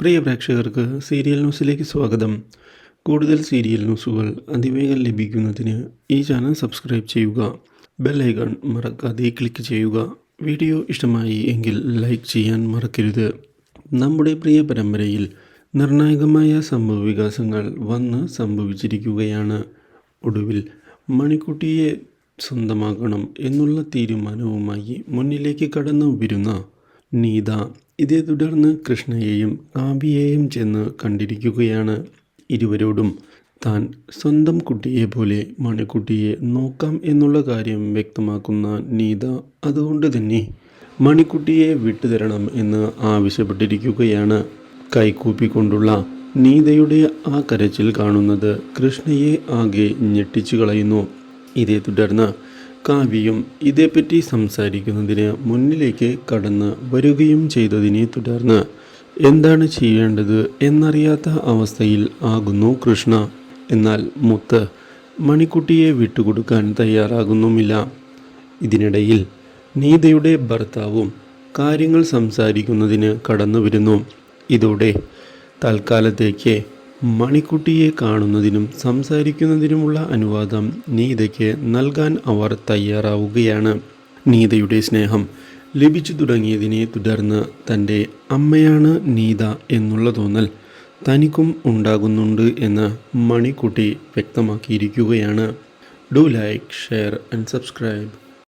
പ്രിയ പ്രേക്ഷകർക്ക് സീരിയൽ ന്യൂസിലേക്ക് സ്വാഗതം. കൂടുതൽ സീരിയൽ ന്യൂസുകൾ അതിവേഗം ലഭിക്കുന്നതിന് ഈ ചാനൽ സബ്സ്ക്രൈബ് ചെയ്യുക. ബെൽ ഐക്കൺ മറക്കാതെ ക്ലിക്ക് ചെയ്യുക. വീഡിയോ ഇഷ്ടമായി എങ്കിൽ ലൈക്ക് ചെയ്യാൻ മറക്കരുത്. നമ്മുടെ പ്രിയ പരമ്പരയിൽ നിർണായകമായ സംഭവവികാസങ്ങൾ വന്ന് സംഭവിച്ചിരിക്കുകയാണ്. ഒടുവിൽ മണിക്കുട്ടിയെ സ്വന്തമാക്കണം എന്നുള്ള തീരുമാനവുമായി മുന്നിലേക്ക് കടന്നു വരുന്ന നീത ഇതേ തുടർന്ന് കൃഷ്ണയെയും കാവ്യയെയും ചെന്ന് കണ്ടിരിക്കുകയാണ്. ഇരുവരോടും താൻ സ്വന്തം കുട്ടിയെ പോലെ മണിക്കുട്ടിയെ നോക്കാം എന്നുള്ള കാര്യം വ്യക്തമാക്കുന്ന നീത അതുകൊണ്ട് തന്നെ മണിക്കുട്ടിയെ വിട്ടുതരണം എന്ന് ആവശ്യപ്പെട്ടിരിക്കുകയാണ്. കൈകൂപ്പിക്കൊണ്ടുള്ള നീതയുടെ ആ കരച്ചിൽ കാണുന്നത് കൃഷ്ണയെ ആകെ ഞെട്ടിച്ചു കളയുന്നു. ഇതേ തുടർന്ന് കാവ്യയും ഇതേപ്പറ്റി സംസാരിക്കുന്നതിന് മുന്നിലേക്ക് കടന്ന് വരികയും ചെയ്തതിനെ തുടർന്ന് എന്താണ് ചെയ്യേണ്ടത് എന്നറിയാത്ത അവസ്ഥയിൽ ആകുന്നു കൃഷ്ണ. എന്നാൽ മുത്ത് മണിക്കുട്ടിയെ വിട്ടുകൊടുക്കാൻ തയ്യാറാകുന്നുമില്ല. ഇതിനിടയിൽ നീതയുടെ ഭർത്താവും കാര്യങ്ങൾ സംസാരിക്കുന്നതിന് കടന്നു വരുന്നു. ഇതോടെ തൽക്കാലത്തേക്ക് മണിക്കുട്ടിയെ കാണുന്നതിനും സംസാരിക്കുന്നതിനുമുള്ള അനുവാദം നീതയ്ക്ക് നൽകാൻ അവർ തയ്യാറാവുകയാണ്. നീതയുടെ സ്നേഹം ലഭിച്ചു തുടങ്ങിയതിനെ തുടർന്ന് തൻ്റെ അമ്മയാണ് നീത എന്നുള്ള തോന്നൽ തനിക്കും ഉണ്ടാകുന്നുണ്ട് എന്ന് മണിക്കുട്ടി വ്യക്തമാക്കിയിരിക്കുകയാണ്. Do like, share and subscribe.